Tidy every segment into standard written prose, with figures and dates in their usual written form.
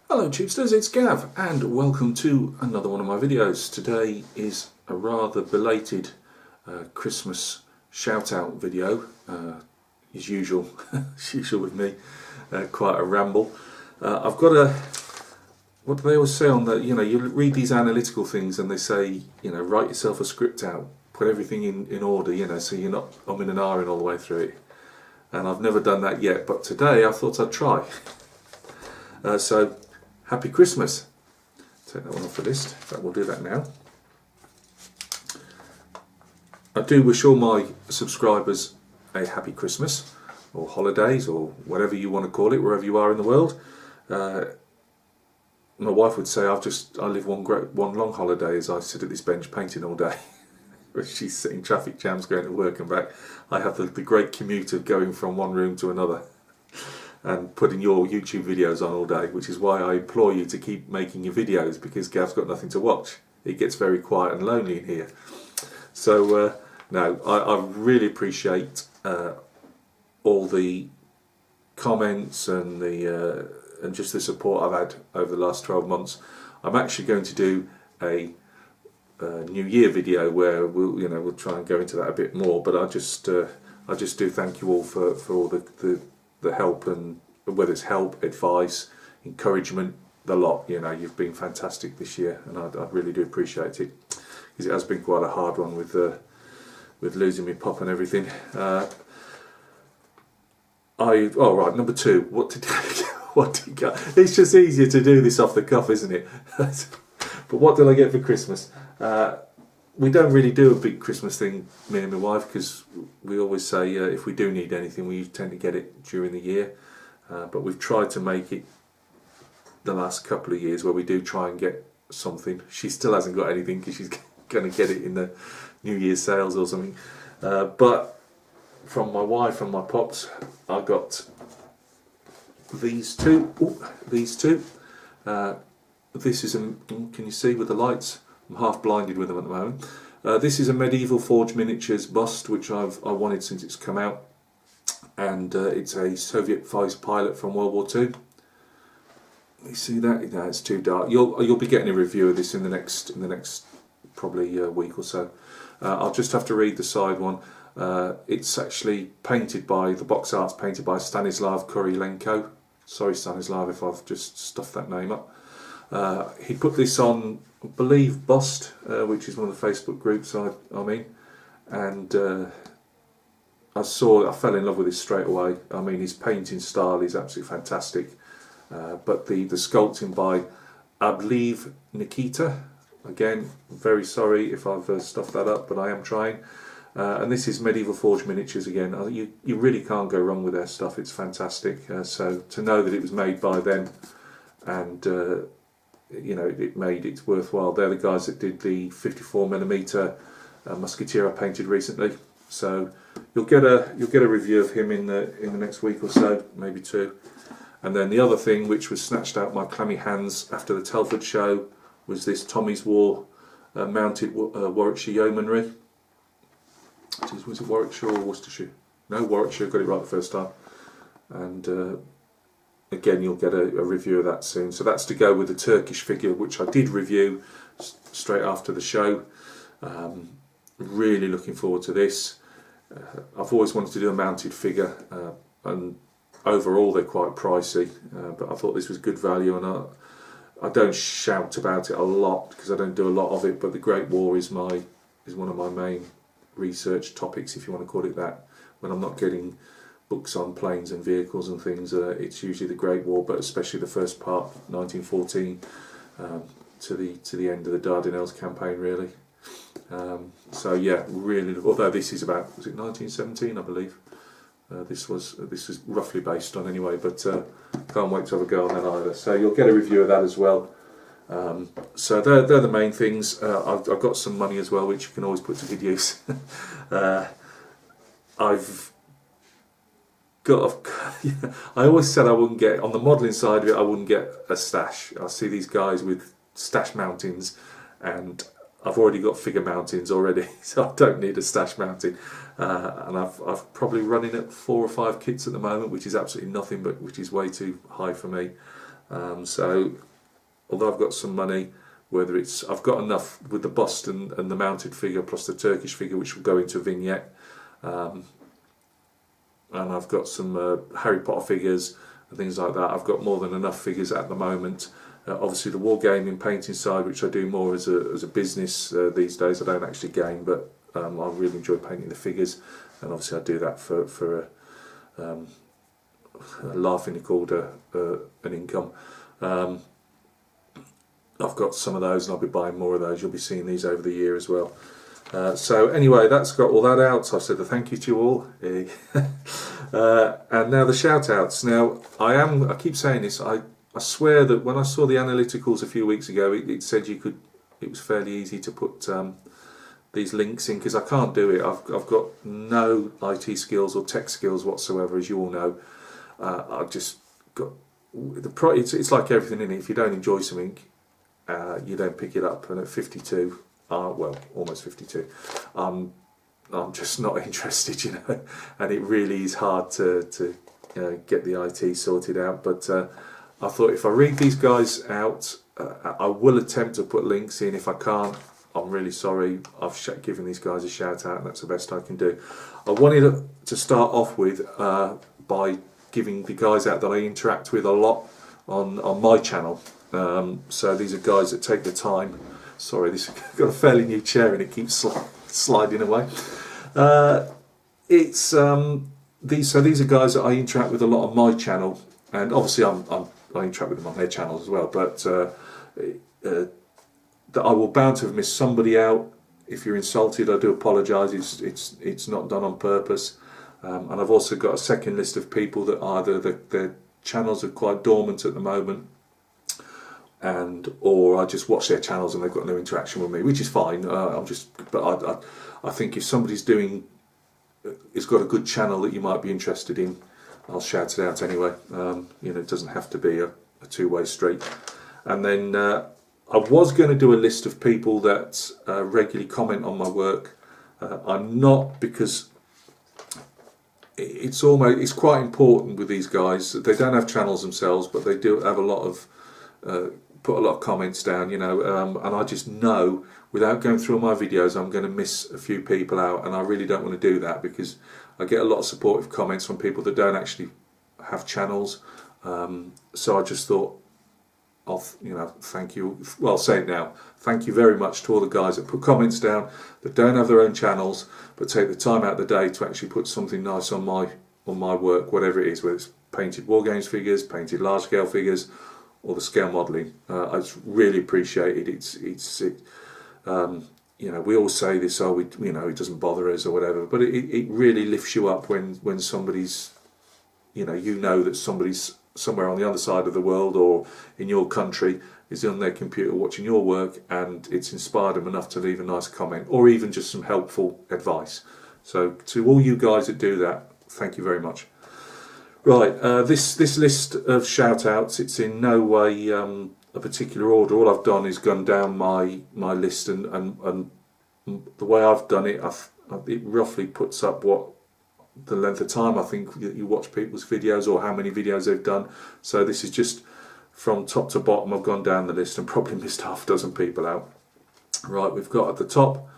Hello Tubesters, it's Gav and welcome to another one of my videos. Today is a rather belated Christmas shout out video, as usual, as usual with me, quite a ramble. I've got a, what do they always say on the, you read these analytical things and they say, write yourself a script out, put everything in order, so you're not umming and ahhing all the way through it. And I've never done that yet, but today I thought I'd try. So, Happy Christmas. Take that one off the list, but we'll do that now. I do wish all my subscribers a happy Christmas, or holidays, or whatever you want to call it, wherever you are in the world. My wife would say I live one long holiday as I sit at this bench painting all day. She's sitting traffic jams going to work and back. I have the great commute of going from one room to another and putting your YouTube videos on all day, which is why I implore you to keep making your videos, because Gav's got nothing to watch. It gets very quiet and lonely in here. So no, I really appreciate all the comments and and just the support I've had over the last 12 months. I'm actually going to do a New Year video where we'll try and go into that a bit more. But I just do thank you all for all the help, and whether it's help, advice, encouragement, the lot. You've been fantastic this year, and I really do appreciate it, because it has been quite a hard one with losing my pop and everything. Right, number two. What did you get? It's just easier to do this off the cuff, isn't it? But what did I get for Christmas? We don't really do a big Christmas thing, me and my wife, because we always say if we do need anything, we tend to get it during the year. But we've tried to make it the last couple of years where we do try and get something. She still hasn't got anything because she's going to get it in the New Year's sales or something. But from my wife and my pops, I got these two. These two. This is can you see with the lights? I'm half blinded with them at the moment. This is a medieval forged miniatures bust, which I wanted since it's come out, and it's a Soviet vice pilot from World War II. You see that? No, it's too dark. You'll be getting a review of this in the next probably week or so. I'll just have to read the side one. It's actually painted by the box art's painted by Stanislav Kurilenko. Sorry, Stanislav, if I've just stuffed that name up. He put this on, I believe, Bust, which is one of the Facebook groups I'm in, and I fell in love with this straight away. I mean, his painting style is absolutely fantastic, but the sculpting by, I believe, Nikita. Again, very sorry if I've stuffed that up, but I am trying. And this is Medieval Forged Miniatures again. You really can't go wrong with their stuff. It's fantastic. So to know that it was made by them, and it made it worthwhile. They're the guys that did the 54mm Musketeer I painted recently. So you'll get a review of him in the next week or so, maybe two. And then the other thing, which was snatched out my clammy hands after the Telford show, was this Tommy's War mounted Warwickshire Yeomanry. Was it Warwickshire or Worcestershire? No, Warwickshire. Got it right the first time. And again, you'll get a review of that soon. So that's to go with the Turkish figure, which I did review straight after the show. Really looking forward to this. I've always wanted to do a mounted figure, and overall they're quite pricey, but I thought this was good value, and I don't shout about it a lot because I don't do a lot of it, but the Great War is one of my main research topics, if you want to call it that. When I'm not getting books on planes and vehicles and things, it's usually the Great War, but especially the first part, 1914 to the end of the Dardanelles campaign, really. So yeah, really. Although this is about, was it 1917, I believe. This was roughly based on anyway, but can't wait to have a go on that either. So you'll get a review of that as well. So they're the main things. I've got some money as well, which you can always put to good use. I've got. I always said I wouldn't get, on the modelling side of it, I wouldn't get a stash. I see these guys with stash mountings, and I've already got figure mountings already, so I don't need a stash mounting. And I've probably running at 4 or 5 kits at the moment, which is absolutely nothing, but which is way too high for me. So although I've got some money, whether it's I've got enough with the bust and the mounted figure plus the Turkish figure, which will go into a vignette, and I've got some Harry Potter figures and things like that. I've got more than enough figures at the moment. Obviously the wargaming painting side, which I do more as a business these days. I don't actually game, but I really enjoy painting the figures, and obviously I do that for a laughingly called an income. I've got some of those, and I'll be buying more of those. You'll be seeing these over the year as well. So anyway, that's got all that out. So I've said a thank you to you all. And now the shout outs. Now I keep saying this, I swear that when I saw the analyticals a few weeks ago, it said it was fairly easy to put these links in, because I can't do it. I've got no IT skills or tech skills whatsoever, as you all know. I've just got it's like everything in it. If you don't enjoy something, you don't pick it up. And at 52, well, almost 52, I'm just not interested, you know. And it really is hard to get the IT sorted out. But I thought if I read these guys out, I will attempt to put links in. If I can't, I'm really sorry. I've given these guys a shout out, and that's the best I can do. I wanted to start off with by giving the guys out that I interact with a lot on my channel. So these are guys that take the time. Sorry, this has got a fairly new chair and it keeps sliding away. These are guys that I interact with a lot on my channel, and obviously I interact with them on their channels as well. But that I will bound to have missed somebody out. If you're insulted, I do apologise. It's not done on purpose. And I've also got a second list of people that either their channels are quite dormant at the moment, or I just watch their channels and they've got no interaction with me, which is fine. But I think if somebody's has got a good channel that you might be interested in, I'll shout it out anyway. It doesn't have to be a two-way street. And then I was going to do a list of people that regularly comment on my work. I'm not, because it's quite important with these guys. They don't have channels themselves, but they do have put a lot of comments down, and I just know without going through all my videos I'm going to miss a few people out, and I really don't want to do that, because I get a lot of supportive comments from people that don't actually have channels. So I just thought, thank you. Well, I'll say it now. Thank you very much to all the guys that put comments down, that don't have their own channels, but take the time out of the day to actually put something nice on my work, whatever it is, whether it's painted wargames figures, painted large scale figures, or the scale modelling. I really appreciate it. We all say this, it doesn't bother us or whatever, but it really lifts you up when somebody's, that somebody's somewhere on the other side of the world or in your country is on their computer watching your work, and it's inspired them enough to leave a nice comment or even just some helpful advice. So to all you guys that do that, thank you very much. Right, this list of shout outs, it's in no way a particular order. All I've done is gone down my list, and the way I've done it, it roughly puts up what the length of time I think you watch people's videos, or how many videos they've done. So this is just from top to bottom. I've gone down the list and probably missed half a dozen people out. Right, we've got at the top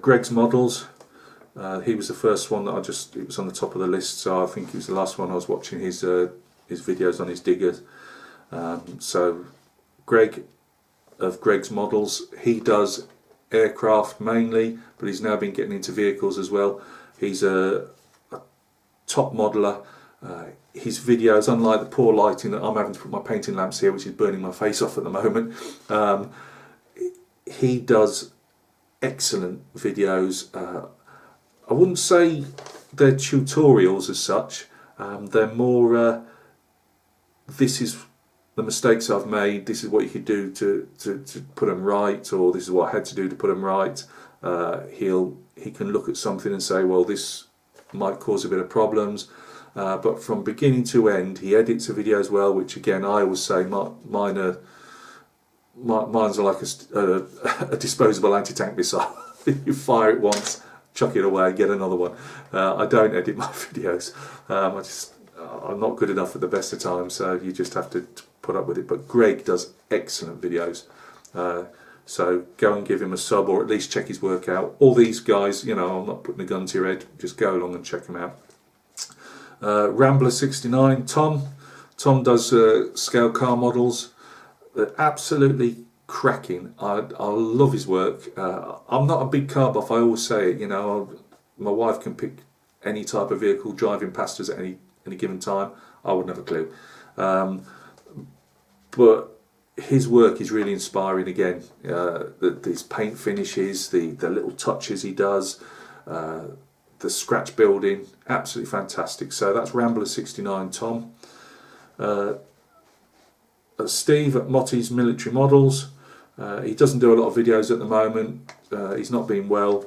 Greg's Models. He was the first one that it was on the top of the list, so I think he was the last one I was watching his videos on his diggers. So Greg of Greg's Models, he does aircraft mainly, but he's now been getting into vehicles as well. He's a top modeller. His videos, unlike the poor lighting that I'm having to put my painting lamps here, which is burning my face off at the moment, he does excellent videos. I wouldn't say they're tutorials as such. They're more, this is the mistakes I've made, this is what you could do to put them right, or this is what I had to do to put them right. He can look at something and say, well, this might cause a bit of problems. But from beginning to end, he edits a video as well, which again, I always say mine's are like a disposable anti-tank missile. You fire it once, chuck it away, get another one. I don't edit my videos. I'm not good enough at the best of times, so you just have to put put up with it. But Greg does excellent videos. So go and give him a sub, or at least check his work out. All these guys, you know, I'm not putting a gun to your head, just go along and check them out. Rambler69, Tom does scale car models. They're absolutely cracking. I love his work. I'm not a big car buff, I always say it, you know. My wife can pick any type of vehicle driving past us at any given time. I wouldn't have a clue. But his work is really inspiring again. These paint finishes, the little touches he does, the scratch building, absolutely fantastic. So that's Rambler69 Tom. Steve at Motty's Military Models. He doesn't do a lot of videos at the moment. He's not been well,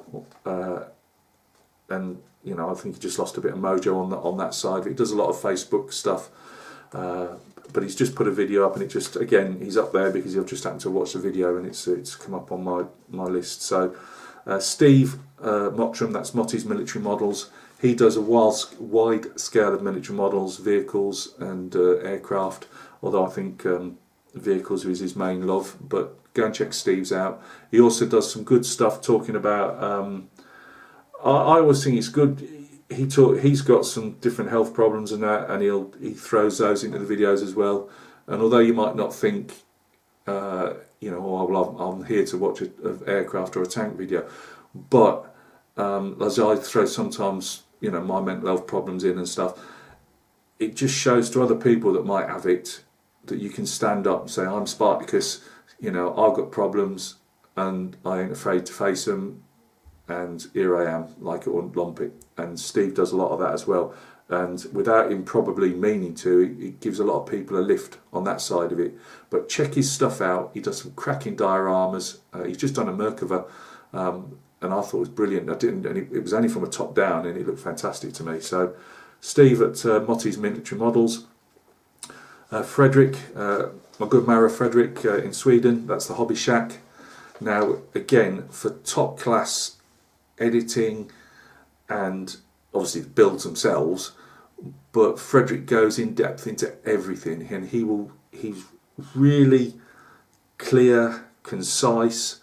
and you know, I think he just lost a bit of mojo on that side. He does a lot of Facebook stuff. But he's just put a video up, and it just, again, he's up there because he'll just happen to watch the video, and it's come up on my list. So Steve Mottram, that's Motty's Military Models. He does a wide scale of military models, vehicles and aircraft, although I think vehicles is his main love, but go and check Steve's out. He also does some good stuff talking about, I always think it's good. He's got some different health problems and that, and he throws those into the videos as well. And although you might not think, you know, oh, well, I'm here to watch an aircraft or a tank video, but as I throw sometimes, you know, my mental health problems in and stuff, it just shows to other people that might have it that you can stand up and say, I'm Spartacus, you know, I've got problems and I ain't afraid to face them. And here I am, like it or lump it. And Steve does a lot of that as well. And without him probably meaning to, it gives a lot of people a lift on that side of it. But check his stuff out. He does some cracking dioramas. He's just done a Merkava, and I thought it was brilliant. It was only from a top down, and it looked fantastic to me. So Steve at Motty's Military Models. Frederick, my good Mara Frederick in Sweden. That's the Hobby Shack. Now again, for top class editing and obviously the builds themselves, but Frederick goes in depth into everything, and he's really clear, concise.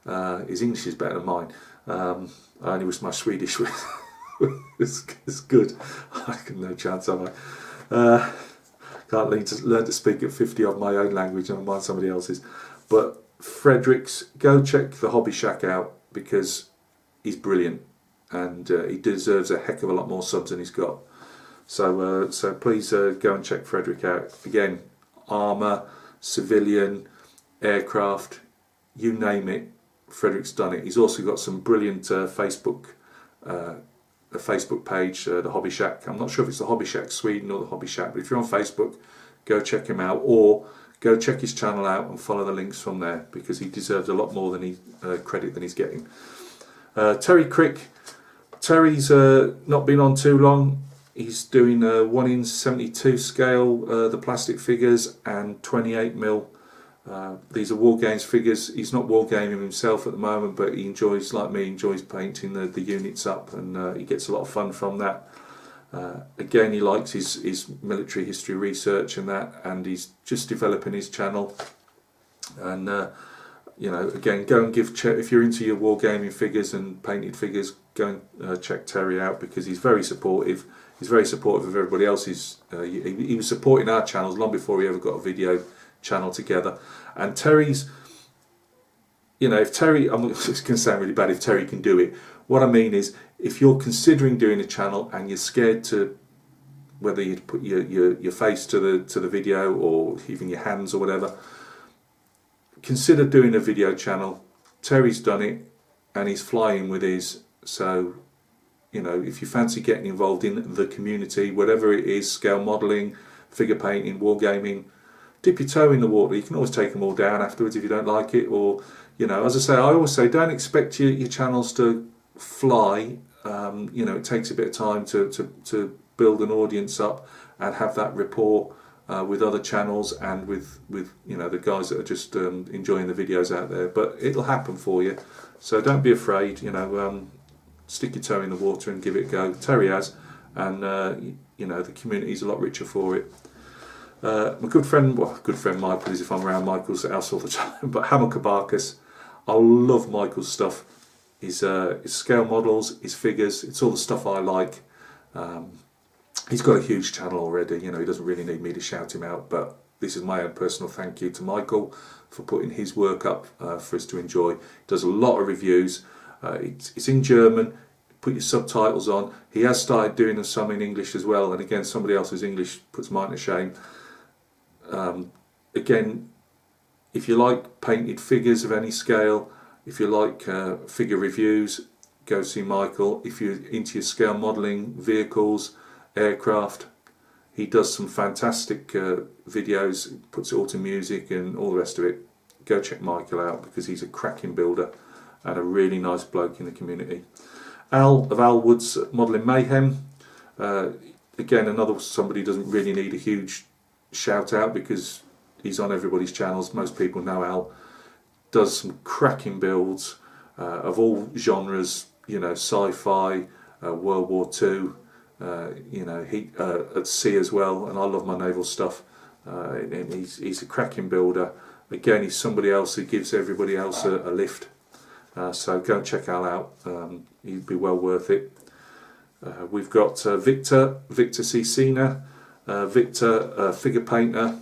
His English is better than mine. I only wish my Swedish was good. I got no chance, have I? Can't learn to speak at 50 of my own language and mind somebody else's. But Frederick's, go check the Hobby Shack out because he's brilliant, and he deserves a heck of a lot more subs than he's got. So please go and check Frederick out. Again, armour, civilian, aircraft, you name it, Frederick's done it. He's also got some brilliant Facebook, a Facebook page, the Hobby Shack. I'm not sure if it's the Hobby Shack Sweden or the Hobby Shack, but if you're on Facebook, go check him out, or go check his channel out and follow the links from there, because he deserves a lot more than credit than he's getting. Terry Crick. Terry's not been on too long. He's doing 1:72 scale, the plastic figures, and 28mm. These are Wargames figures. He's not wargaming himself at the moment, but he enjoys, like me, enjoys painting the units up, and he gets a lot of fun from that. Again, he likes his military history research and that, and he's just developing his channel. And you know, again, go and if you're into your wargaming figures and painted figures, go and check Terry out, because he's very supportive. He's very supportive of everybody else's. He was supporting our channels long before we ever got a video channel together. And Terry's, you know, if Terry, it's going to sound really bad if Terry can do it. What I mean is, if you're considering doing a channel and you're scared to, whether you put your face to the video or even your hands or whatever, consider doing a video channel. Terry's done it and he's flying with his. So, you know, if you fancy getting involved in the community, whatever it is, scale modelling, figure painting, wargaming, dip your toe in the water. You can always take them all down afterwards if you don't like it. Or, you know, as I say, I always say, don't expect your channels to fly. You know, it takes a bit of time to build an audience up and have that rapport with other channels and with you know, the guys that are just enjoying the videos out there. But it'll happen for you, so don't be afraid. You know, stick your toe in the water and give it a go. Terry has, and you know, the community's a lot richer for it. My good friend Michael is, if I'm around Michael's house all the time, but Hammer Kabarkas, I love Michael's stuff. His scale models, his figures, it's all the stuff I like. He's got a huge channel already, he doesn't really need me to shout him out, but this is my own personal thank you to Michael for putting his work up for us to enjoy. He does a lot of reviews. It's in German. Put your subtitles on. He has started doing some in English as well, and again, somebody else's English puts mine to shame. Again, if you like painted figures of any scale, if you like figure reviews, go see Michael. If you're into your scale modelling, vehicles, aircraft, he does some fantastic videos, puts it all to music and all the rest of it. Go check Michael out, because he's a cracking builder and a really nice bloke in the community. Al of Al Wood's Modelling Mayhem, again another somebody who doesn't really need a huge shout out because he's on everybody's channels. Most people know Al. Does some cracking builds of all genres, sci-fi, World War II, at sea as well, and I love my naval stuff. And he's a cracking builder. Again, he's somebody else who gives everybody else a lift. So go and check Al out. He'd be well worth it. We've got Victor Cicina. Victor, figure painter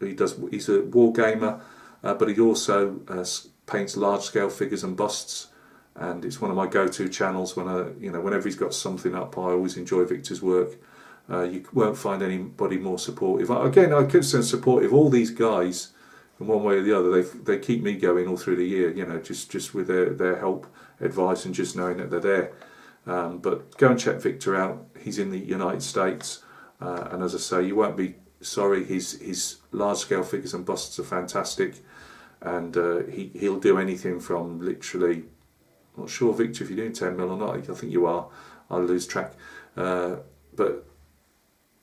he's a war gamer, but he also paints large scale figures and busts, and it's one of my go-to channels whenever he's got something up. I always enjoy Victor's work. You won't find anybody more supportive. Again, I consider supportive all these guys in one way or the other. They keep me going all through the year, just with their help, advice, and just knowing that they're there. But go and check Victor out. He's in the United States, and as I say, you won't be sorry. His large scale figures and busts are fantastic, and he'll do anything from literally, I'm not sure, Victor, if you're doing 10mm or not. I think you are. I'll lose track. But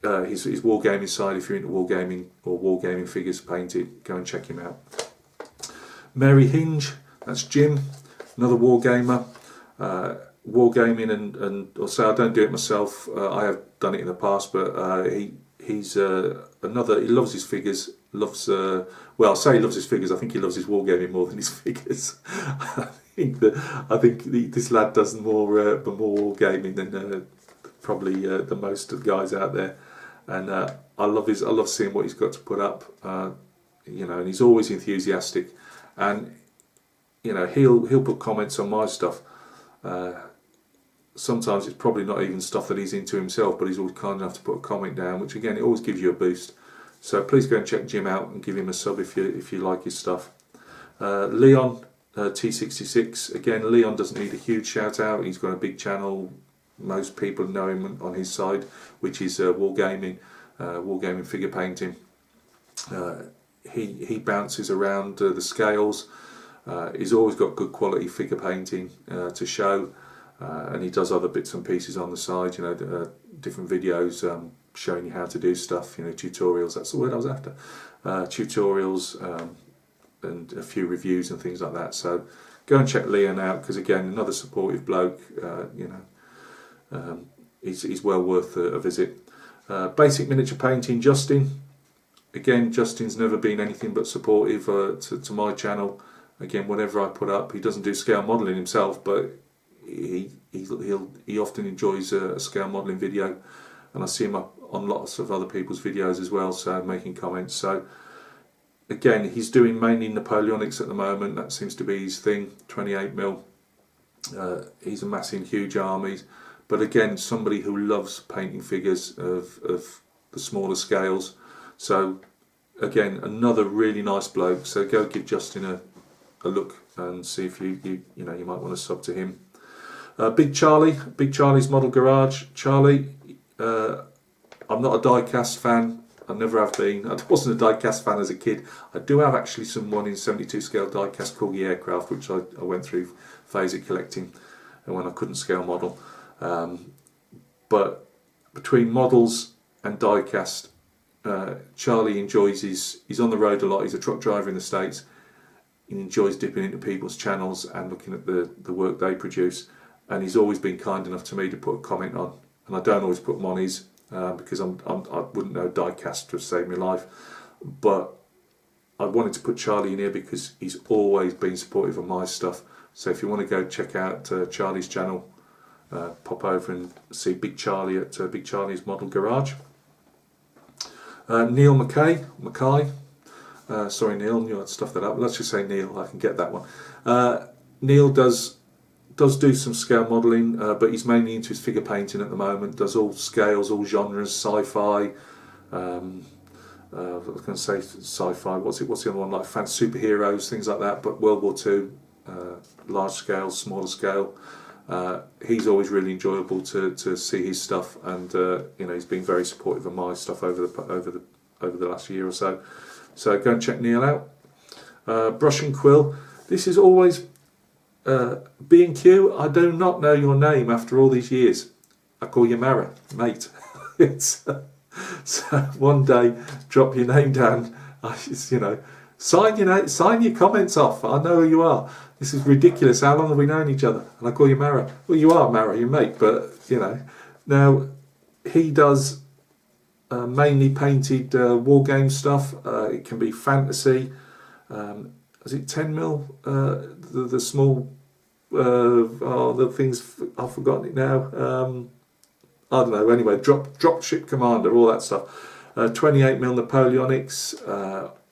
his wargaming side, if you're into wargaming or wargaming figures painted, go and check him out. Mary Hinge, that's Jim, another wargamer. Wargaming and also I don't do it myself. I have done it in the past, but he's another. He loves his figures. I say he loves his figures. I think he loves his wargaming more than his figures. I think this lad does more wargaming than probably the most of the guys out there. And I love seeing what he's got to put up. And he's always enthusiastic, and he'll put comments on my stuff. Sometimes it's probably not even stuff that he's into himself, but he's always kind enough to put a comment down, which again, it always gives you a boost. So please go and check Jim out and give him a sub if you like his stuff. Leon T66, again, Leon doesn't need a huge shout out. He's got a big channel. Most people know him on his side, which is wargaming figure painting. He bounces around the scales. He's always got good quality figure painting to show, and he does other bits and pieces on the side, different videos showing you how to do stuff, tutorials, that's the word I was after, tutorials, and a few reviews and things like that. So go and check Leon out, because again, another supportive bloke. He's well worth a visit. Basic miniature painting, Justin. Again, Justin's never been anything but supportive to my channel. Again, whatever I put up, he doesn't do scale modelling himself, but he often enjoys a scale modelling video, and I see him up on lots of other people's videos as well, so making comments. So again, he's doing mainly Napoleonics at the moment. That seems to be his thing, 28mm. He's amassing huge armies, but again, somebody who loves painting figures of the smaller scales. So again, another really nice bloke. So go give Justin a look and see if you might want to sub to him. Big Charlie's Model Garage. Charlie, I'm not a die-cast fan. I never have been. I wasn't a die-cast fan as a kid. I do have actually some 1 in 72 scale die-cast Corgi aircraft, which I went through phase of collecting, and when I couldn't scale model. But between models and die-cast, Charlie enjoys he's on the road a lot. He's a truck driver in the States. He enjoys dipping into people's channels and looking at the work they produce, and he's always been kind enough to me to put a comment on, and I don't always put them on his. because I wouldn't know die-cast to save my life. But I wanted to put Charlie in here because he's always been supportive of my stuff. So if you want to go check out Charlie's channel, pop over and see Big Charlie at Big Charlie's Model Garage. Neil Mackay, sorry Neil, you had to stuff that up. Let's just say Neil, I can get that one. Neil does do some scale modelling, but he's mainly into his figure painting at the moment. Does all scales, all genres, sci-fi. I was going to say sci-fi. What's the other one, like fantasy superheroes, things like that. But World War II, large scale, smaller scale. He's always really enjoyable to see his stuff, and he's been very supportive of my stuff over the last year or so. So go and check Neil out. Brush and Quill. This is always B&Q. I do not know your name after all these years. I call you Mara, mate. So one day, drop your name down. Sign your comments off. I know who you are. This is ridiculous. How long have we known each other? And I call you Mara. Well, you are Mara, your mate, but Now, he does mainly painted war game stuff. It can be fantasy. Is it 10mm? The small. The things I've forgotten it now. I don't know. Anyway, Dropship Commander, all that stuff. 28mm Napoleonics,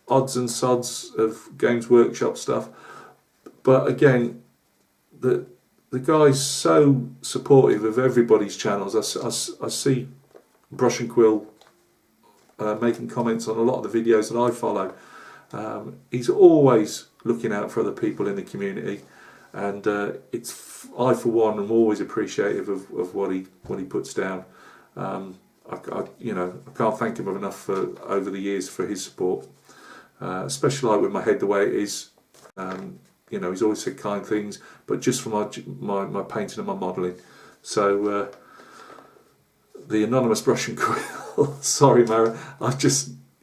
odds and sods of Games Workshop stuff. But again, the guy's so supportive of everybody's channels. I see Brush and Quill making comments on a lot of the videos that I follow. He's always looking out for other people in the community, and I for one am always appreciative of what he puts down. I can't thank him enough over the years for his support, especially like with my head the way it is. He's always said kind things, but just for my painting and my modelling. So the anonymous Brush and Quill. Sorry, Mara.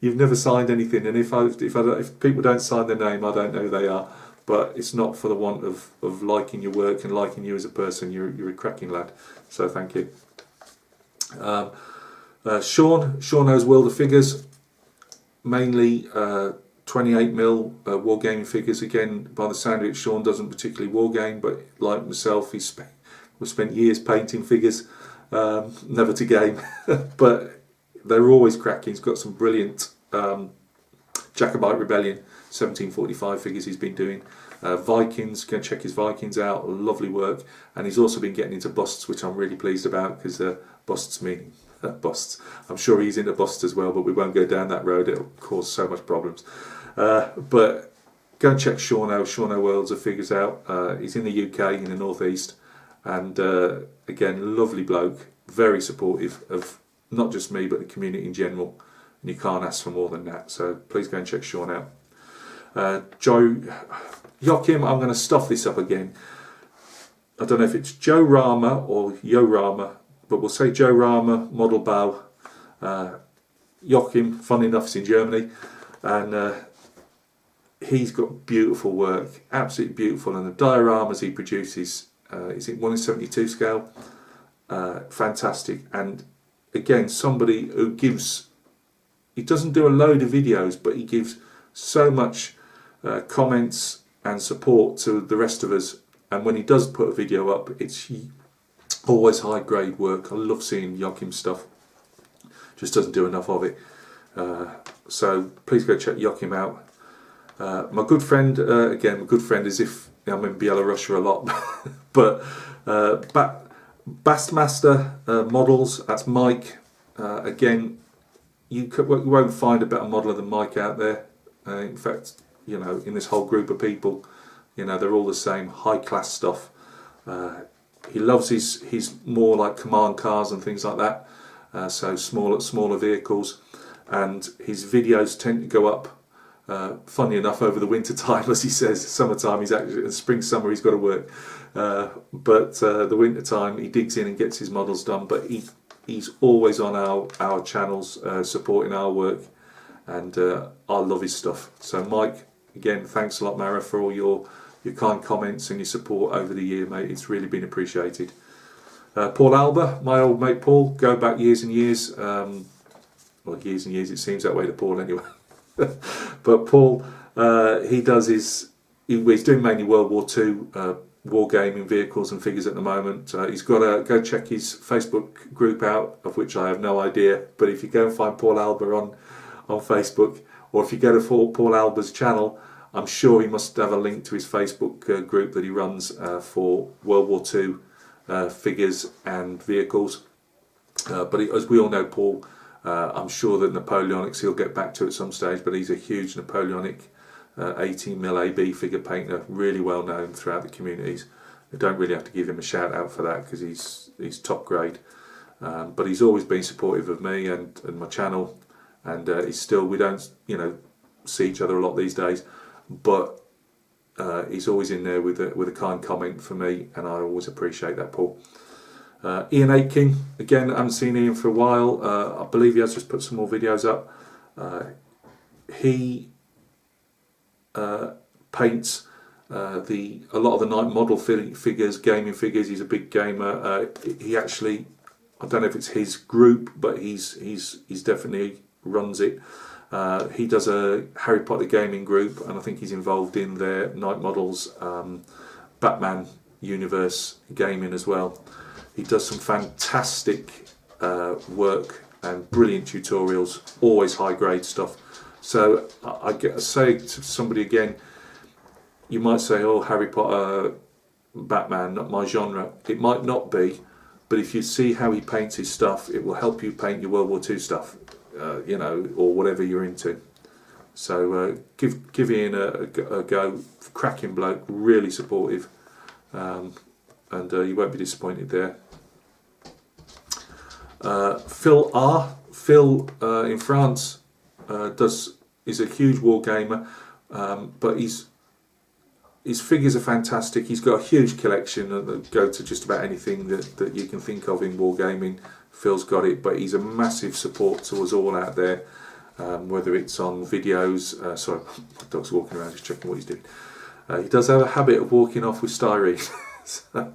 You've never signed anything, and if people don't sign their name, I don't know who they are. But it's not for the want of liking your work and liking you as a person. You're a cracking lad. So thank you. Sean knows World of Figures, mainly 28mm wargaming figures. Again, by the sound of it, Sean doesn't particularly wargame, but like myself, we spent years painting figures, never to game. But they're always cracking. He's got some brilliant Jacobite Rebellion 1745 figures he's been doing. Vikings, go and check his Vikings out, lovely work. And he's also been getting into busts, which I'm really pleased about, because busts mean busts. I'm sure he's into busts as well, but we won't go down that road. It'll cause so much problems. But go and check Sean O Worlds of Figures out. He's in the UK, in the northeast, and again, lovely bloke, very supportive of not just me but the community in general, and you can't ask for more than that. So please go and check Sean out. Joachim, I'm going to stuff this up again. I don't know if it's Joe Rama or Yo Rama, but we'll say Joe Rama Model Bau. Joachim, funny enough, is in Germany, and he's got beautiful work, absolutely beautiful, and the dioramas he produces, is it 1:72 scale? Fantastic. And again, somebody who he doesn't do a load of videos, but he gives so much comments and support to the rest of us, and when he does put a video up, it's always high grade work. I love seeing Joachim's stuff, just doesn't do enough of it. So please go check Joachim out. My good friend, again, my good friend, as if I'm in Belarus a lot, but Bassmaster Models, that's Mike. Again, you won't find a better modeler than Mike out there. In fact, in this whole group of people, they're all the same, high class stuff. He loves his more like command cars and things like that, so smaller vehicles, and his videos tend to go up, funny enough, over the winter time, as he says. Summertime, spring, summer, he's got to work, but the winter time he digs in and gets his models done. But he's always on our channels, supporting our work, and I love his stuff. So Mike, again, thanks a lot, Mara, for all your kind comments and your support over the year, mate. It's really been appreciated. Paul Alba, my old mate Paul, go back years and years. Well, years and years, it seems that way to Paul anyway. But Paul, he's doing mainly World War II wargaming vehicles and figures at the moment. He's got to go check his Facebook group out, of which I have no idea. But if you go and find Paul Alba on Facebook, or if you go to Paul Alba's channel, I'm sure he must have a link to his Facebook group that he runs for World War II figures and vehicles. But as we all know, Paul, I'm sure that Napoleonics he'll get back to at some stage, but he's a huge Napoleonic 18mm AB figure painter, really well known throughout the communities. I don't really have to give him a shout out for that because he's top grade. But he's always been supportive of me and my channel, and he's still, we don't see each other a lot these days, but he's always in there with a kind comment for me, and I always appreciate that, Paul. Ian Aitking, again, I haven't seen Ian for a while. I believe he has just put some more videos up. He paints a lot of the night model figures, gaming figures. He's a big gamer. He actually, I don't know if it's his group, but he's definitely runs it. He does a Harry Potter gaming group, and I think he's involved in their night models Batman universe gaming as well. He does some fantastic work and brilliant tutorials, always high grade stuff. So I say to somebody again, you might say, oh, Harry Potter, Batman, not my genre. It might not be, but if you see how he paints his stuff, it will help you paint your World War II stuff, or whatever you're into. So give Ian a go. Cracking bloke, really supportive, and you won't be disappointed there. Phil in France is a huge war gamer, but his figures are fantastic. He's got a huge collection that go to just about anything that you can think of in wargaming. Phil's got it, but he's a massive support to us all out there, whether it's on videos. Sorry, my dog's walking around just checking what he's doing. He does have a habit of walking off with styrene, so,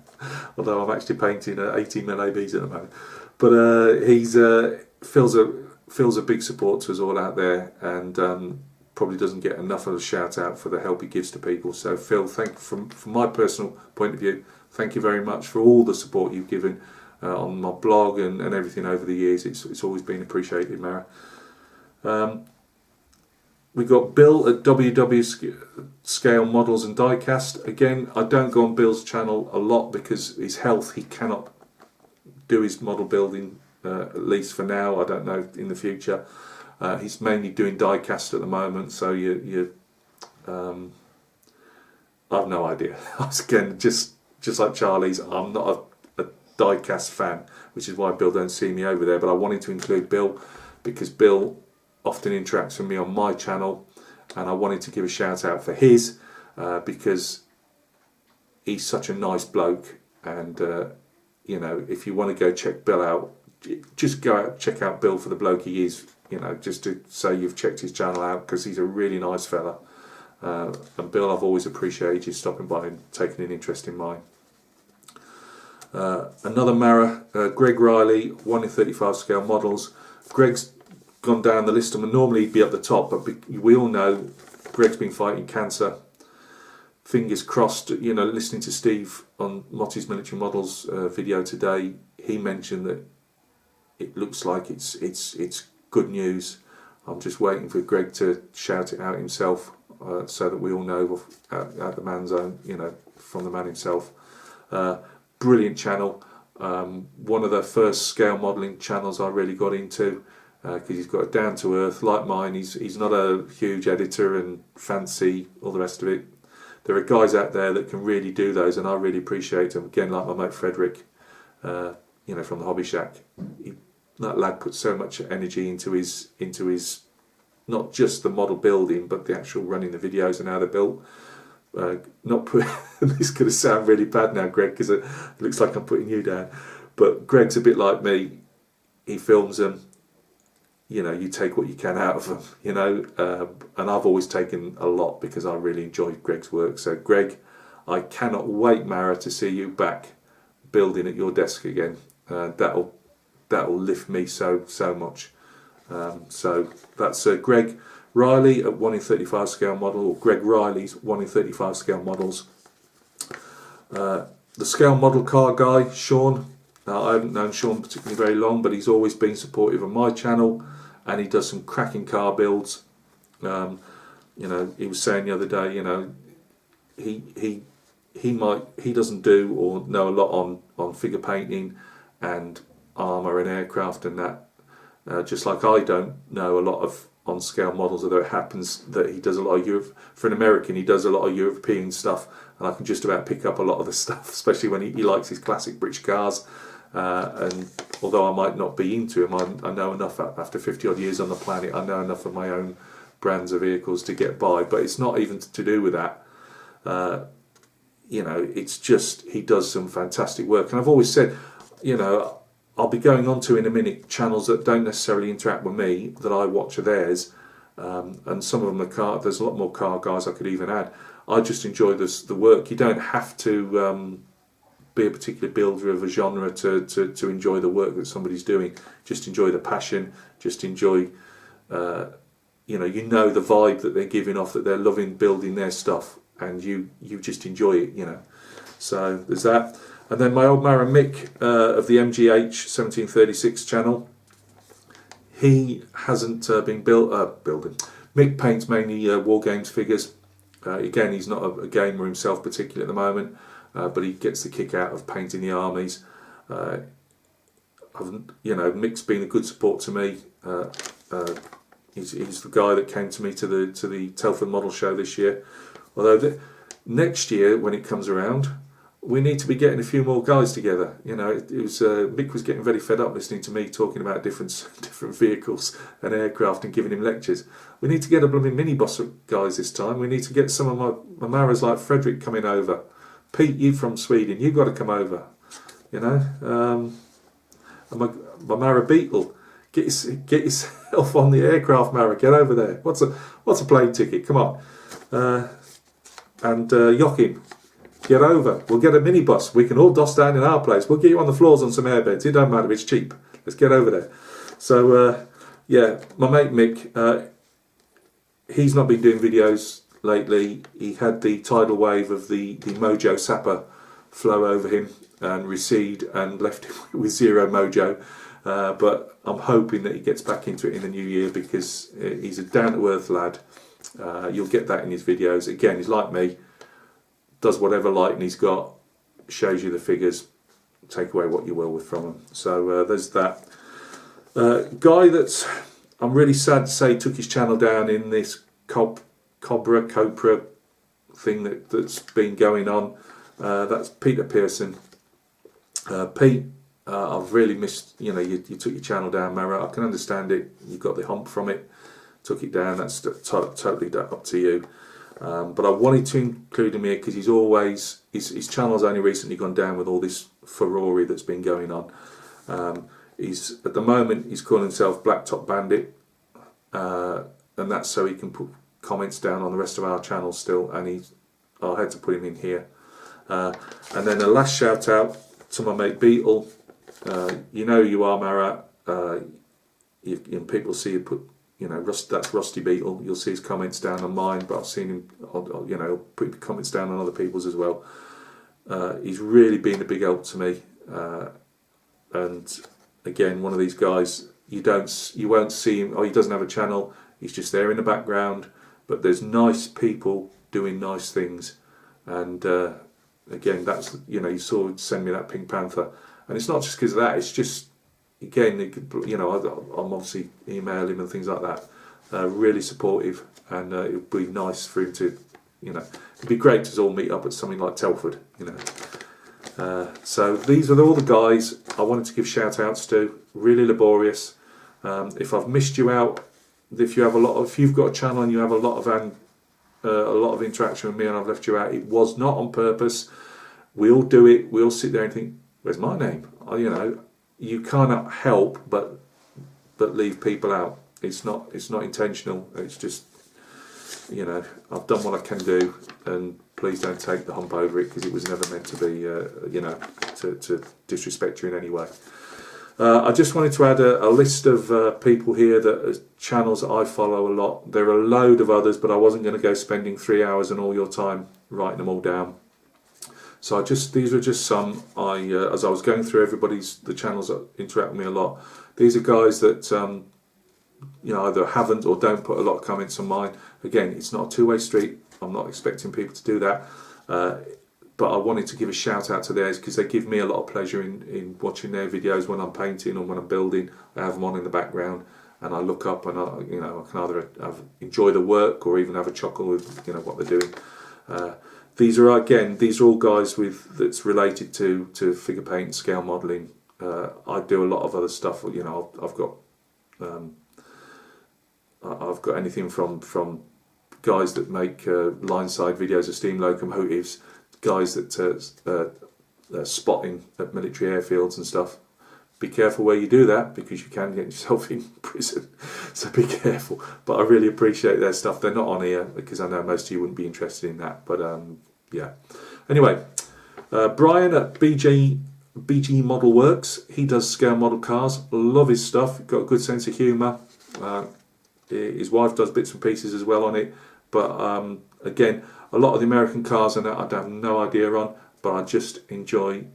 although I'm actually painting 18mm ABs at the moment. But Phil's a big support to us all out there, and probably doesn't get enough of a shout out for the help he gives to people. So Phil, from my personal point of view, thank you very much for all the support you've given on my blog and everything over the years. It's always been appreciated, Mara. We've got Bill at WW Scale Models and Diecast. Again, I don't go on Bill's channel a lot because his health, he cannot do his model building, at least for now. I don't know in the future. He's mainly doing diecast at the moment, so I have no idea. Again, just like Charlie's, I'm not a diecast fan, which is why Bill don't see me over there. But I wanted to include Bill because Bill often interacts with me on my channel, and I wanted to give a shout out for his because he's such a nice bloke, and if you want to go check Bill out, just go out, check out Bill for the bloke he is, just to say you've checked his channel out, because he's a really nice fella. And Bill, I've always appreciated you stopping by and taking an interest in mine. Another Mara, Greg Riley, 1 in 35 scale models. Greg's gone down the list, and normally he'd be at the top, but we all know Greg's been fighting cancer. Fingers crossed. Listening to Steve on Motti's Military Models video today, he mentioned that it looks like it's good news. I'm just waiting for Greg to shout it out himself, so that we all know at the man's own, from the man himself. Brilliant channel. One of the first scale modelling channels I really got into, because he's got it down to earth like mine. He's not a huge editor and fancy all the rest of it. There are guys out there that can really do those, and I really appreciate them. Again, like my mate Frederick, from the Hobby Shack. That lad puts so much energy into his not just the model building, but the actual running the videos and how they're built. This is going to sound really bad now, Greg, because it looks like I'm putting you down. But Greg's a bit like me. He films them. You take what you can out of them. And I've always taken a lot because I really enjoy Greg's work. So Greg, I cannot wait, Mara, to see you back building at your desk again. That'll lift me so much. So that's Greg Riley at 1 in 35 scale model, or Greg Riley's 1 in 35 scale models. The scale model car guy, Sean. I haven't known Sean particularly very long, but he's always been supportive of my channel, and he does some cracking car builds. You know, he was saying the other day, you know, he doesn't do or know a lot on figure painting and armour and aircraft and that, just like I don't know a lot of on scale models, although it happens that he does a lot of Europe. For an American, he does a lot of European stuff, and I can just about pick up a lot of the stuff, especially when he likes his classic British cars. And although I might not be into him, I know enough after 50 odd years on the planet. I know enough of my own brands of vehicles to get by, but it's not even to do with that. You know, it's just he does some fantastic work, and I've always said, you know, I'll be going on to in a minute channels that don't necessarily interact with me, that I watch are theirs, and some of them are there's a lot more car guys I could even add. I just enjoy the work. You don't have to be a particular builder of a genre to enjoy the work that somebody's doing. Just enjoy the passion, just enjoy you know the vibe that they're giving off, that they're loving building their stuff, and you just enjoy it, you know. So there's that. And then my old Mara Mick of the MGH 1736 channel, he hasn't been building. Mick paints mainly war games figures. Again, he's not a gamer himself particularly at the moment, but he gets the kick out of painting the armies. You know, Mick's been a good support to me. He's the guy that came to me to the Telford Model Show this year. Although next year, when it comes around, we need to be getting a few more guys together. You know, Mick was getting very fed up listening to me talking about different vehicles and aircraft and giving him lectures. We need to get a blooming minibus guys this time. We need to get some of my Maras like Frederick coming over. Pete, you from Sweden, you've got to come over. You know, and my Mara Beetle, get yourself on the aircraft, Mara. Get over there. What's a plane ticket? Come on. And Joachim, get over. We'll get a minibus. We can all doss down in our place. We'll get you on the floors on some airbeds. It don't matter. It's cheap. Let's get over there. So yeah, my mate Mick, he's not been doing videos lately. He had the tidal wave of the mojo sapper flow over him and recede and left him with zero mojo. But I'm hoping that he gets back into it in the new year, because he's a down-to-earth lad. You'll get that in his videos. Again, he's like me, does whatever lighting he's got, shows you the figures, take away what you will with from him. So there's that. Guy that's, I'm really sad to say, took his channel down in this Cobra thing that's been going on. That's Peter Pearson. Pete, I've really missed, you know, you took your channel down, Mara. I can understand it. You got the hump from it, took it down. That's totally up to you. But I wanted to include him here because he's always, his channel's only recently gone down with all this furore that's been going on. He's at the moment he's calling himself Blacktop Bandit, and that's so he can put comments down on the rest of our channel still. And I had to put him in here. And then a last shout out to my mate Beetle. You know who you are, Mara. And people see you put, you know, that's Rusty Beetle. You'll see his comments down on mine, but I've seen him, you know, put comments down on other people's as well. He's really been a big help to me. And again, one of these guys, you won't see him. Oh, he doesn't have a channel. He's just there in the background. But there's nice people doing nice things. And again, that's, you know, you saw send me that Pink Panther. And it's not just because of that, it's just, again, you know, I'm obviously email him and things like that. Really supportive, and it would be nice for him to, you know, it'd be great to all meet up at something like Telford, you know. So these are all the guys I wanted to give shout outs to. Really laborious. If I've missed you out, if you've got a channel and you have a lot of interaction with me and I've left you out, it was not on purpose. We all do it. We all sit there and think, where's my name? You know, you cannot help but leave people out. It's not intentional. It's just, you know, I've done what I can do, and please don't take the hump over it, because it was never meant to be, you know, to disrespect you in any way. I just wanted to add a list of people here, that channels that I follow a lot. There are a load of others, but I wasn't going to go spending 3 hours and all your time writing them all down. So these were just some. As I was going through the channels that interact with me a lot. These are guys that you know, either haven't or don't put a lot of comments on mine. Again, it's not a two-way street. I'm not expecting people to do that. But I wanted to give a shout out to theirs, because they give me a lot of pleasure in watching their videos when I'm painting or when I'm building. I have them on in the background, and I look up and I can either enjoy the work or even have a chuckle with, you know, what they're doing. These are all guys that's related to figure paint, scale modelling. I do a lot of other stuff. You know, I've got anything from guys that make line side videos of steam locomotives, guys that spotting at military airfields and stuff. Be careful where you do that, because you can get yourself in prison, so be careful. But I really appreciate their stuff. They're not on here because I know most of you wouldn't be interested in that, but yeah. Anyway, Brian at BG Model Works, he does scale model cars. Love his stuff, got a good sense of humour. His wife does bits and pieces as well on it, but again, a lot of the American cars and that I have no idea on, but I just enjoy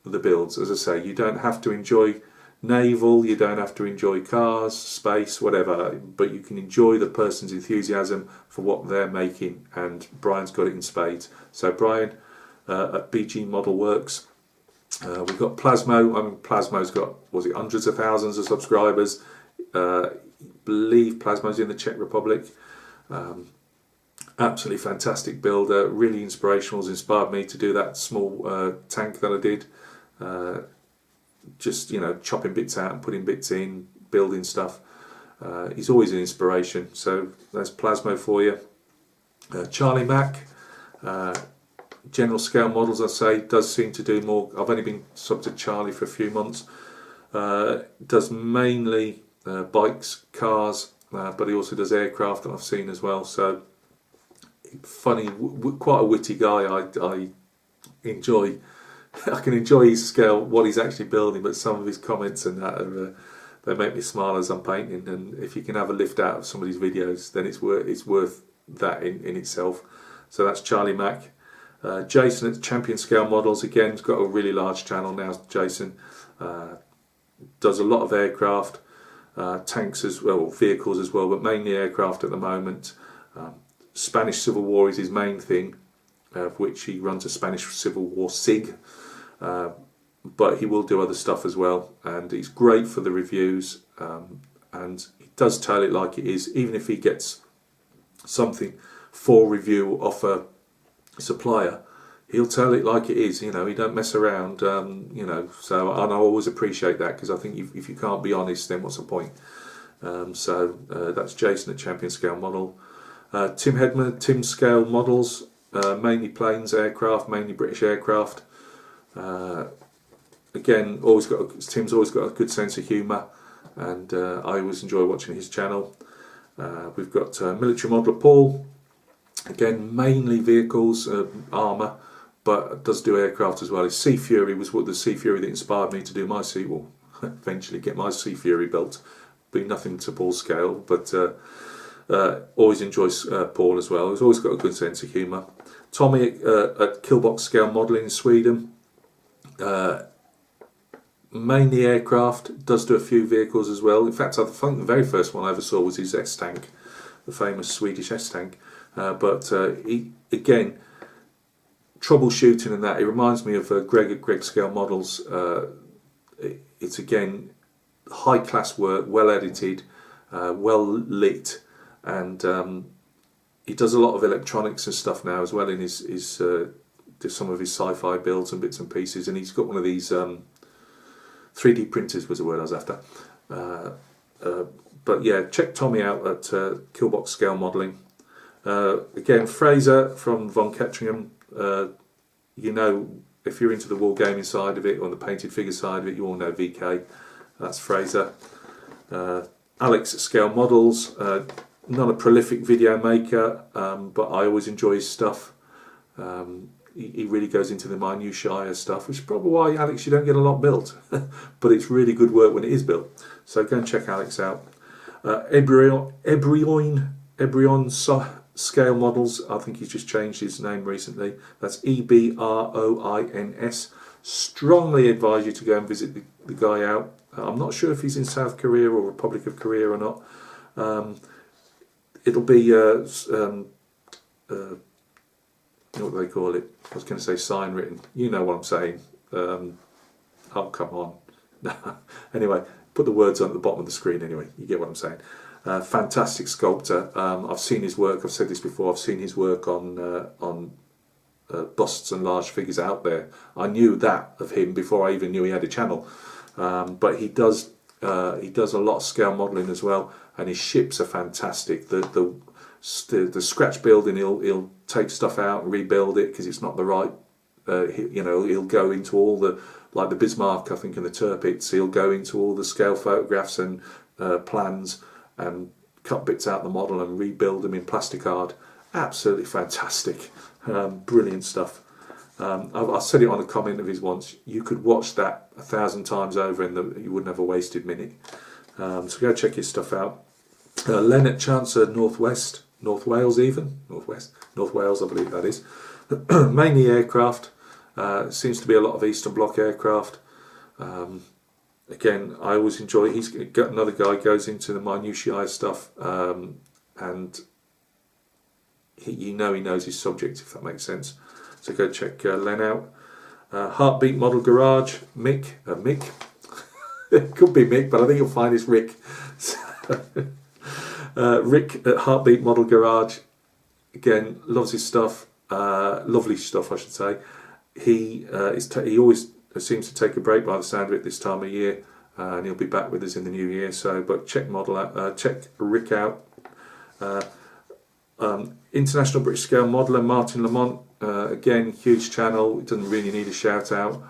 the builds. As I say, you don't have to enjoy naval, you don't have to enjoy cars, space, whatever, but you can enjoy the person's enthusiasm for what they're making, and Brian's got it in spades. So Brian at BG Model Works. We've got Plasmo. I mean, Plasmo's got, was it hundreds of thousands of subscribers? Believe Plasmo's in the Czech Republic. Absolutely fantastic builder, really inspirational, has inspired me to do that small tank that I did. Just, you know, chopping bits out and putting bits in, building stuff. He's always an inspiration. So that's Plasmo for you. Charlie Mack, general scale models, I say, does seem to do more. I've only been subbed to Charlie for a few months. Does mainly bikes, cars, but he also does aircraft that I've seen as well. So funny, quite a witty guy. I enjoy. I can enjoy his scale, what he's actually building, but some of his comments and that are, they make me smile as I'm painting. And if you can have a lift out of some of these videos, then it's worth that in itself. So that's Charlie Mack. Jason at Champion Scale Models, again, has got a really large channel now. Jason does a lot of aircraft, tanks as well, vehicles as well, but mainly aircraft at the moment. Spanish Civil War is his main thing, of which he runs a Spanish Civil War SIG, but he will do other stuff as well, and he's great for the reviews, and he does tell it like it is. Even if he gets something for review off a supplier, he'll tell it like it is. You know, he don't mess around. You know, so, and I always appreciate that, because I think if you can't be honest, then what's the point? So that's Jason at Champion Scale Model. Tim Hedman, Tim Scale Models, mainly planes, aircraft, mainly British aircraft. Again, Tim's always got a good sense of humour, and I always enjoy watching his channel. We've got Military Modeler Paul, again mainly vehicles, armour, but does do aircraft as well. His Sea Fury was the Sea Fury that inspired me to do my eventually get my Sea Fury built. Be nothing to Paul's scale, but always enjoys Paul as well. He's always got a good sense of humour. Tommy at Killbox Scale Modelling in Sweden, mainly aircraft, does do a few vehicles as well. In fact, I think the very first one I ever saw was his S-Tank, the famous Swedish S-Tank. But he, again, troubleshooting and that, it reminds me of Greg at Greg Scale Models. It's again high class work, well edited, well lit, and he does a lot of electronics and stuff now as well in his some of his sci-fi builds and bits and pieces. And he's got one of these 3D printers was the word I was after. But yeah, check Tommy out at Killbox Scale Modelling. Again, Fraser from Von Ketteringham. You know, if you're into the wargaming side of it or the painted figure side of it, you all know VK. That's Fraser. Alex at Scale Models. Not a prolific video maker, but I always enjoy his stuff. He really goes into the minutiae stuff, which is probably why, Alex, you don't get a lot built. But it's really good work when it is built. So go and check Alex out. Scale Models, I think he's just changed his name recently. That's EBROINS. Strongly advise you to go and visit the guy out. I'm not sure if he's in South Korea or Republic of Korea or not. It'll be what do they call it? I was going to say sign written. You know what I'm saying. Oh, come on. Anyway, put the words on at the bottom of the screen anyway. You get what I'm saying. Fantastic sculptor. I've seen his work. I've said this before. I've seen his work on busts and large figures out there. I knew that of him before I even knew he had a channel. But he does a lot of scale modelling as well, and his ships are fantastic. The scratch building, he'll take stuff out and rebuild it because it's not the right. He'll go into all the, like the Bismarck, I think, and the Tirpitz. He'll go into all the scale photographs and plans and cut bits out of the model and rebuild them in plasticard. Absolutely fantastic, brilliant stuff. I said it on a comment of his once. You could watch that 1,000 times over and you wouldn't have a wasted minute. So go check his stuff out. Leonard Chancer, North Wales, I believe that is. Mainly aircraft. Seems to be a lot of Eastern Bloc aircraft. Again, I always enjoy. He's got another guy goes into the minutiae stuff, and he knows his subject, if that makes sense. So go check Len out. Heartbeat Model Garage, Mick. It could be Mick, but I think you'll find it's Rick. Rick at Heartbeat Model Garage. Again, loves his stuff. Lovely stuff, I should say. He always seems to take a break by the sound of it this time of year, and he'll be back with us in the new year. So, but check Rick out. International British Scale Modeller Martin Lamont, again, huge channel. It doesn't really need a shout out.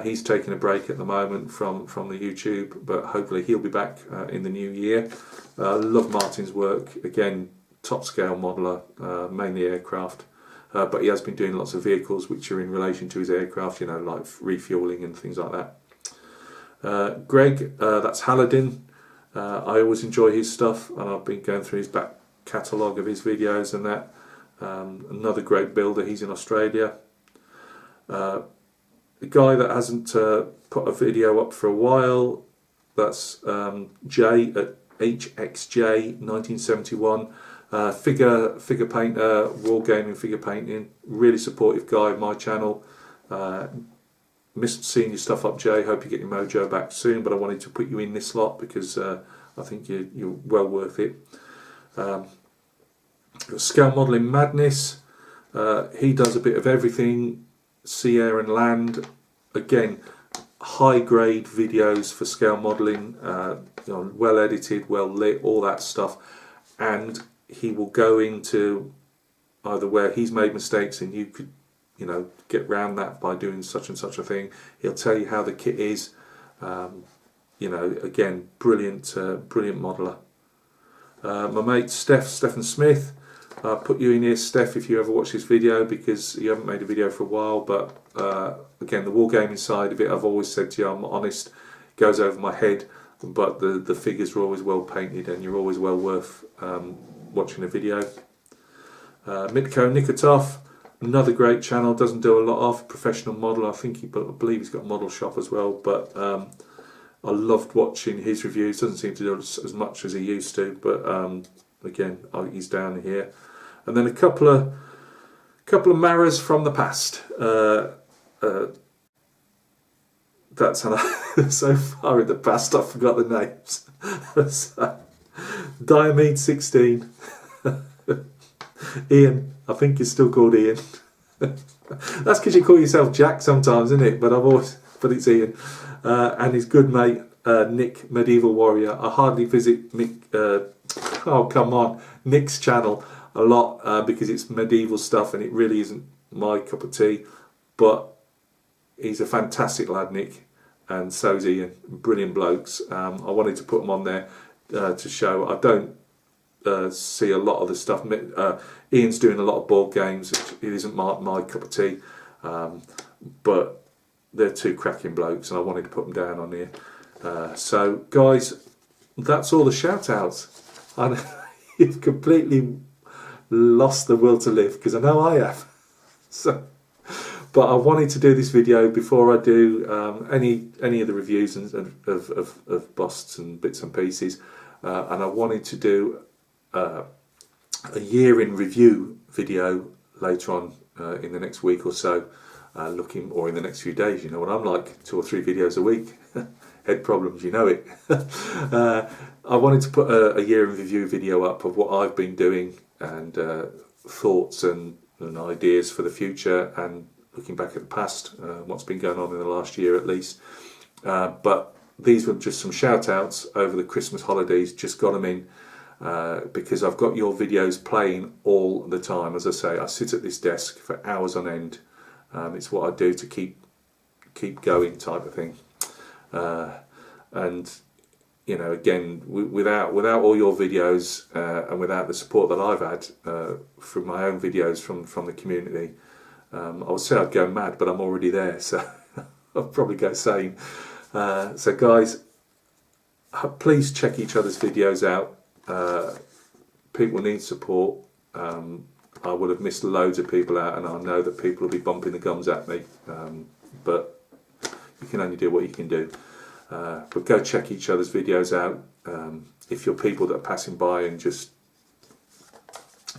He's taking a break at the moment from the YouTube, but hopefully he'll be back in the new year. Love Martin's work. Again, top scale modeller, mainly aircraft. But he has been doing lots of vehicles which are in relation to his aircraft, like refueling and things like that. Greg, that's Haladin. I always enjoy his stuff, and I've been going through his back catalogue of his videos and that. Another great builder, he's in Australia. The guy that hasn't put a video up for a while, that's Jay at HXJ 1971. Figure painter, wargaming figure painting, really supportive guy of my channel. Missed seeing your stuff up, Jay. Hope you get your mojo back soon, but I wanted to put you in this lot because I think you're well worth it. Scale Modelling Madness, he does a bit of everything, sea, air and land. Again, high grade videos for scale modelling, well edited, well lit, all that stuff. And he will go into either where he's made mistakes and you could, get round that by doing such and such a thing. He'll tell you how the kit is. Again, brilliant modeller. My mate Stephen Smith, put you in here, Steph, if you ever watch this video, because you haven't made a video for a while. But again, the wargaming side of it, I've always said to you, I'm honest, goes over my head. But the figures are always well painted, and you're always well worth watching a video. Mitko Nikotov, another great channel, doesn't do a lot of professional model. I believe he's got a model shop as well. But I loved watching his reviews. Doesn't seem to do as much as he used to. But again, he's down here. And then a couple of Maras from the past. That's so far in the past I forgot the names. Diomede 16. Ian, I think you're still called Ian. That's because you call yourself Jack sometimes, isn't it? But it's Ian. And his good mate Nick, Medieval Warrior. I hardly visit Nick's channel a lot because it's medieval stuff and it really isn't my cup of tea. But he's a fantastic lad, Nick, and so's Ian. Brilliant blokes. I wanted to put them on there to show. I don't see a lot of the stuff. Ian's doing a lot of board games. It isn't my cup of tea, but they're two cracking blokes, and I wanted to put them down on here. So guys, that's all the shout outs. And you've completely lost the will to live, because I know I have. So, but I wanted to do this video before I do any of the reviews of busts and bits and pieces, and I wanted to do a year in review video later on in the next week or so, or in the next few days. You know what I'm like, 2 or 3 videos a week. Head problems, you know it. I wanted to put a year in review video up of what I've been doing, and thoughts and ideas for the future, and looking back at the past, what's been going on in the last year at least. But these were just some shout outs over the Christmas holidays, just got them in because I've got your videos playing all the time. As I say, I sit at this desk for hours on end. It's what I do to keep going, type of thing. And you know, again, without all your videos and without the support that I've had from my own videos from the community, I would say I'd go mad, but I'm already there, so I'll probably go sane. So guys, please check each other's videos out. People need support. I would have missed loads of people out, and I know that people will be bumping the gums at me, but you can only do what you can do. But go check each other's videos out. If you're people that are passing by and just,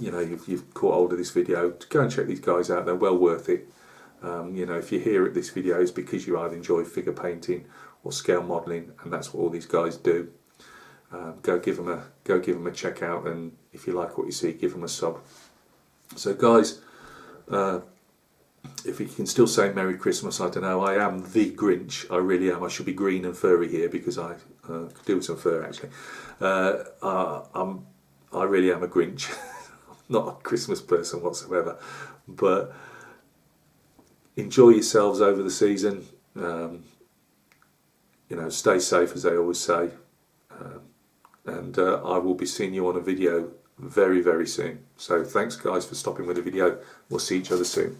you know, you've caught hold of this video, go and check these guys out. They're well worth it. You know, if you're here at this video, it's because you either enjoy figure painting or scale modelling, and that's what all these guys do. Go give them a check out, and if you like what you see, give them a sub. So guys, if you can still say Merry Christmas, I don't know. I am the Grinch. I really am. I should be green and furry here, because I could do with some fur, actually. I really am a Grinch. I'm not a Christmas person whatsoever. But enjoy yourselves over the season. You know, stay safe, as they always say. And I will be seeing you on a video very, very soon. So thanks, guys, for stopping with the video. We'll see each other soon.